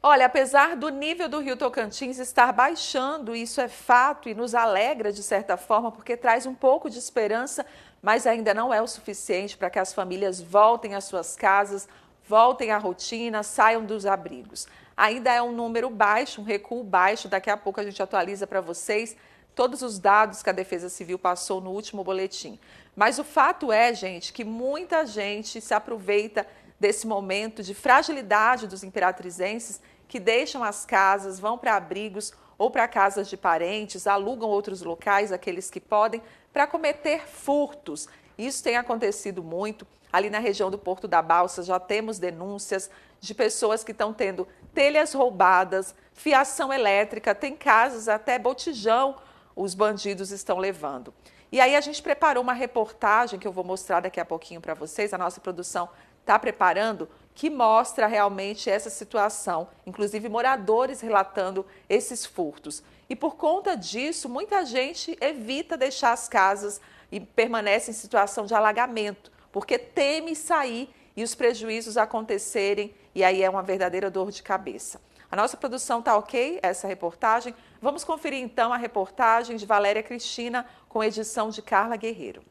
Olha, apesar do nível do Rio Tocantins estar baixando, isso é fato e nos alegra de certa forma, porque traz um pouco de esperança, mas ainda não é o suficiente para que as famílias voltem às suas casas, voltem à rotina, saiam dos abrigos. Ainda é um número baixo, um recuo baixo, daqui a pouco a gente atualiza para vocês todos os dados que a Defesa Civil passou no último boletim. Mas o fato é, gente, que muita gente se aproveita desse momento de fragilidade dos imperatrizenses que deixam as casas, vão para abrigos ou para casas de parentes, alugam outros locais, aqueles que podem, para cometer furtos. Isso tem acontecido muito. Ali na região do Porto da Balsa já temos denúncias de pessoas que estão tendo telhas roubadas, fiação elétrica, tem casas até botijão os bandidos estão levando. E aí a gente preparou uma reportagem que eu vou mostrar daqui a pouquinho para vocês, a nossa produção está preparando, que mostra realmente essa situação, inclusive moradores relatando esses furtos. E por conta disso, muita gente evita deixar as casas e permanece em situação de alagamento, porque teme sair e os prejuízos acontecerem, e aí é uma verdadeira dor de cabeça. A nossa produção está ok, essa reportagem. Vamos conferir então a reportagem de Valéria Cristina com edição de Carla Guerreiro.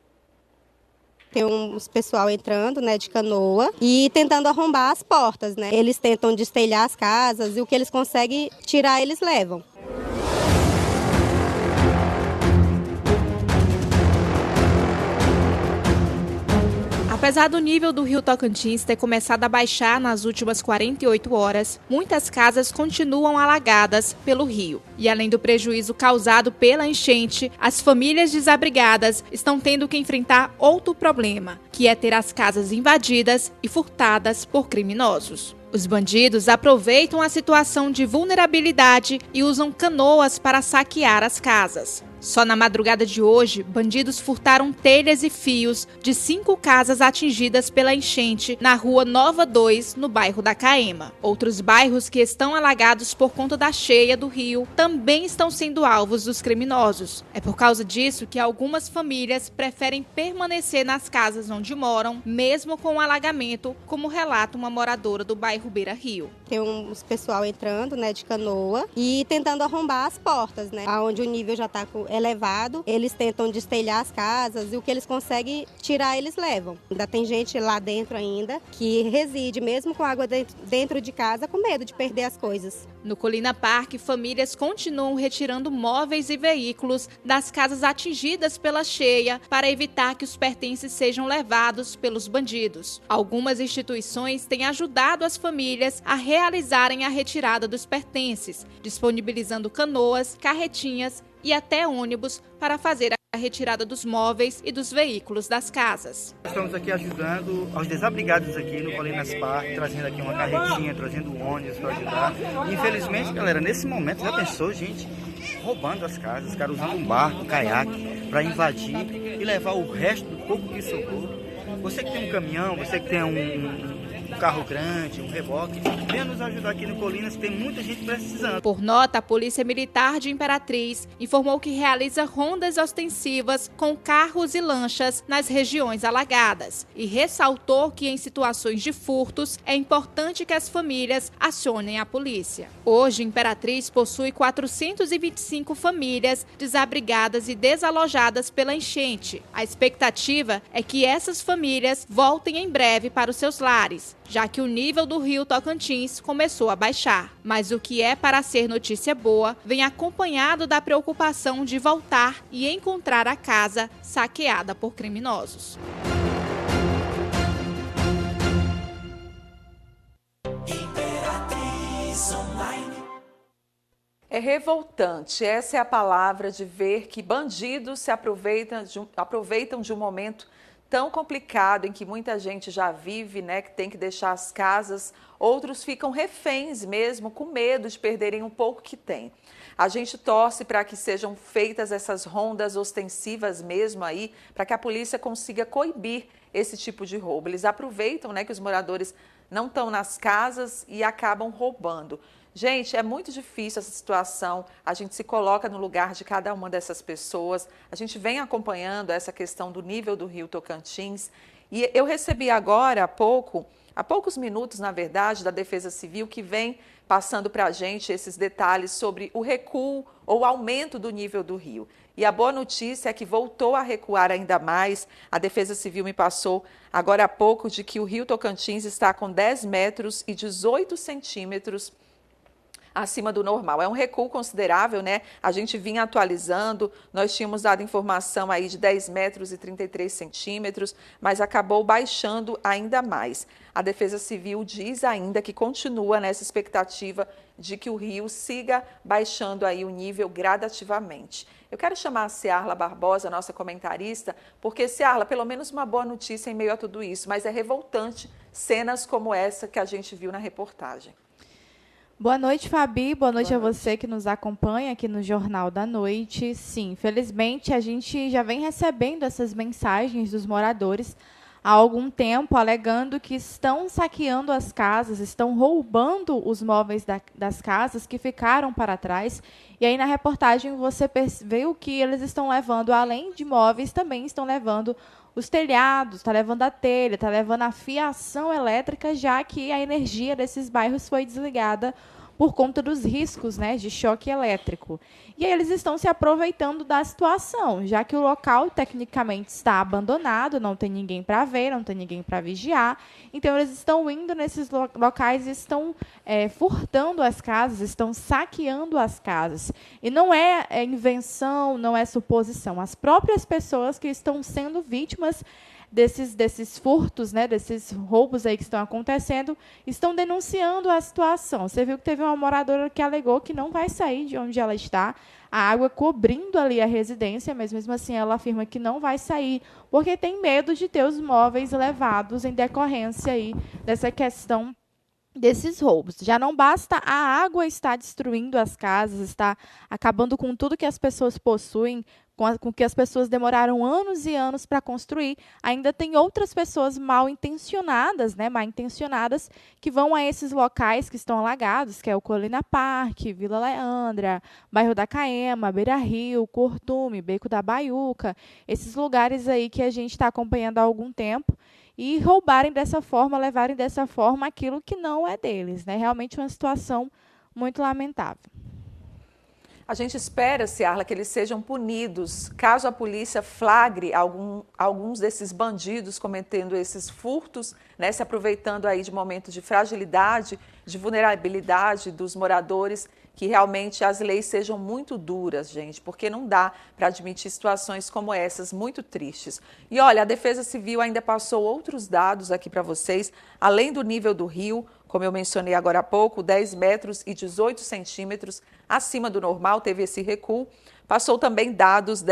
Tem uns pessoal entrando, né, de canoa e tentando arrombar as portas, né? Eles tentam destelhar as casas e o que eles conseguem tirar, eles levam. Apesar do nível do Rio Tocantins ter começado a baixar nas últimas 48 horas, muitas casas continuam alagadas pelo rio. E além do prejuízo causado pela enchente, as famílias desabrigadas estão tendo que enfrentar outro problema, que é ter as casas invadidas e furtadas por criminosos. Os bandidos aproveitam a situação de vulnerabilidade e usam canoas para saquear as casas. Só na madrugada de hoje, bandidos furtaram telhas e fios de 5 casas atingidas pela enchente na rua Nova 2, no bairro da Caema. Outros bairros que estão alagados por conta da cheia do rio também estão sendo alvos dos criminosos. É por causa disso que algumas famílias preferem permanecer nas casas onde moram, mesmo com o alagamento, como relata uma moradora do bairro Beira Rio. Tem uns pessoal entrando, né, de canoa e tentando arrombar as portas, né, onde o nível já está elevado, eles tentam destelhar as casas e o que eles conseguem tirar, eles levam. Ainda tem gente lá dentro ainda que reside, mesmo com água dentro de casa, com medo de perder as coisas. No Colina Park, famílias continuam retirando móveis e veículos das casas atingidas pela cheia para evitar que os pertences sejam levados pelos bandidos. Algumas instituições têm ajudado as famílias a realizarem a retirada dos pertences, disponibilizando canoas, carretinhas e até ônibus para fazer a retirada dos móveis e dos veículos das casas. Estamos aqui ajudando aos desabrigados aqui no Colinas Park, trazendo aqui uma carretinha, trazendo um ônibus para ajudar. E, infelizmente, galera, nesse momento já pensou gente roubando as casas, os caras usando um barco, um caiaque para invadir e levar o resto do pouco que sobrou. Você que tem um caminhão, você que tem um carro grande, um reboque, venha nos ajudar aqui no Colinas, tem muita gente precisando. Por nota, a Polícia Militar de Imperatriz informou que realiza rondas ostensivas com carros e lanchas nas regiões alagadas e ressaltou que em situações de furtos é importante que as famílias acionem a polícia. Hoje, Imperatriz possui 425 famílias desabrigadas e desalojadas pela enchente. A expectativa é que essas famílias voltem em breve para os seus lares, já que o nível do Rio Tocantins começou a baixar. Mas o que é para ser notícia boa vem acompanhado da preocupação de voltar e encontrar a casa saqueada por criminosos. É revoltante, essa é a palavra, de ver que bandidos se aproveitam de um momento tão complicado em que muita gente já vive, né, que tem que deixar as casas, outros ficam reféns mesmo, com medo de perderem um pouco que tem. A gente torce para que sejam feitas essas rondas ostensivas mesmo aí, para que a polícia consiga coibir esse tipo de roubo. Eles aproveitam, né, que os moradores não estão nas casas e acabam roubando. Gente, é muito difícil essa situação, a gente se coloca no lugar de cada uma dessas pessoas, a gente vem acompanhando essa questão do nível do Rio Tocantins e eu recebi agora há pouco há poucos minutos, na verdade, da Defesa Civil, que vem passando para a gente esses detalhes sobre o recuo ou aumento do nível do rio. E a boa notícia é que voltou a recuar ainda mais. A Defesa Civil me passou agora há pouco de que o rio Tocantins está com 10 metros e 18 centímetros acima do normal. É um recuo considerável, né? A gente vinha atualizando, nós tínhamos dado informação aí de 10 metros e 33 centímetros, mas acabou baixando ainda mais. A Defesa Civil diz ainda que continua nessa expectativa de que o rio siga baixando aí o nível gradativamente. Eu quero chamar a Ciarla Barbosa, nossa comentarista, porque, Ciarla, pelo menos uma boa notícia em meio a tudo isso, mas é revoltante cenas como essa que a gente viu na reportagem. Boa noite, Fabi. Boa noite a você que nos acompanha aqui no Jornal da Noite. Sim, felizmente a gente já vem recebendo essas mensagens dos moradores há algum tempo, alegando que estão saqueando as casas, estão roubando os móveis das casas que ficaram para trás. E aí na reportagem você viu que eles estão levando, além de móveis, também estão levando os telhados, está levando a telha, está levando a fiação elétrica, já que a energia desses bairros foi desligada por conta dos riscos, né, de choque elétrico. E aí eles estão se aproveitando da situação, já que o local tecnicamente está abandonado, não tem ninguém para ver, não tem ninguém para vigiar. Então eles estão indo nesses locais e estão furtando as casas, estão saqueando as casas. E não é invenção, não é suposição. As próprias pessoas que estão sendo vítimas desses furtos, né, desses roubos aí que estão acontecendo, estão denunciando a situação. Você viu que teve uma moradora que alegou que não vai sair de onde ela está, a água cobrindo ali a residência, mas mesmo assim ela afirma que não vai sair, porque tem medo de ter os móveis levados em decorrência aí dessa questão desses roubos. Já não basta a água estar destruindo as casas, está acabando com tudo que as pessoas possuem, com que as pessoas demoraram anos e anos para construir. Ainda tem outras pessoas mal intencionadas, que vão a esses locais que estão alagados, que é o Colina Parque, Vila Leandra, bairro da Caema, Beira Rio, Curtume, Beco da Baiuca, esses lugares aí que a gente está acompanhando há algum tempo, e roubarem dessa forma, levarem dessa forma aquilo que não é deles, né? Realmente uma situação muito lamentável. A gente espera, Ciarla, que eles sejam punidos caso a polícia flagre alguns desses bandidos cometendo esses furtos, né, se aproveitando aí de momentos de fragilidade, de vulnerabilidade dos moradores, que realmente as leis sejam muito duras, gente, porque não dá para admitir situações como essas, muito tristes. E olha, a Defesa Civil ainda passou outros dados aqui para vocês, além do nível do rio, como eu mencionei agora há pouco, 10 metros e 18 centímetros acima do normal, teve esse recuo. Passou também dados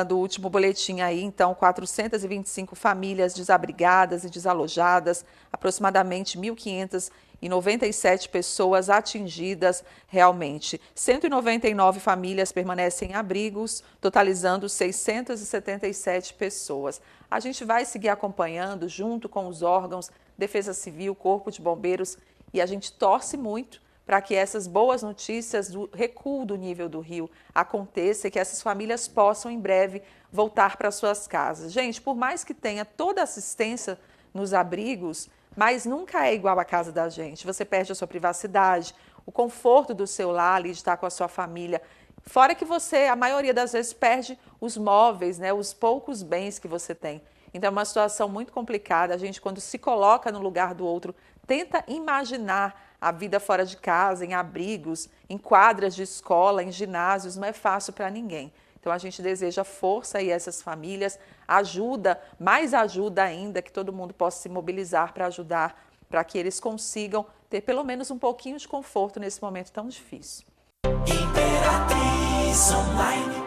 do último boletim aí, então 425 famílias desabrigadas e desalojadas, aproximadamente 1.597 pessoas atingidas realmente. 199 famílias permanecem em abrigos, totalizando 677 pessoas. A gente vai seguir acompanhando junto com os órgãos Defesa Civil, Corpo de Bombeiros, e a gente torce muito para que essas boas notícias do recuo do nível do rio aconteça e que essas famílias possam em breve voltar para suas casas. Gente, por mais que tenha toda a assistência nos abrigos, mas nunca é igual à casa da gente. Você perde a sua privacidade, o conforto do seu lar ali de estar com a sua família. Fora que você, a maioria das vezes, perde os móveis, né, os poucos bens que você tem. Então é uma situação muito complicada. A gente, quando se coloca no lugar do outro, tenta imaginar a vida fora de casa, em abrigos, em quadras de escola, em ginásios, não é fácil para ninguém. Então a gente deseja força aí a essas famílias, ajuda, mais ajuda ainda, que todo mundo possa se mobilizar para ajudar, para que eles consigam ter pelo menos um pouquinho de conforto nesse momento tão difícil. Imperatriz Online.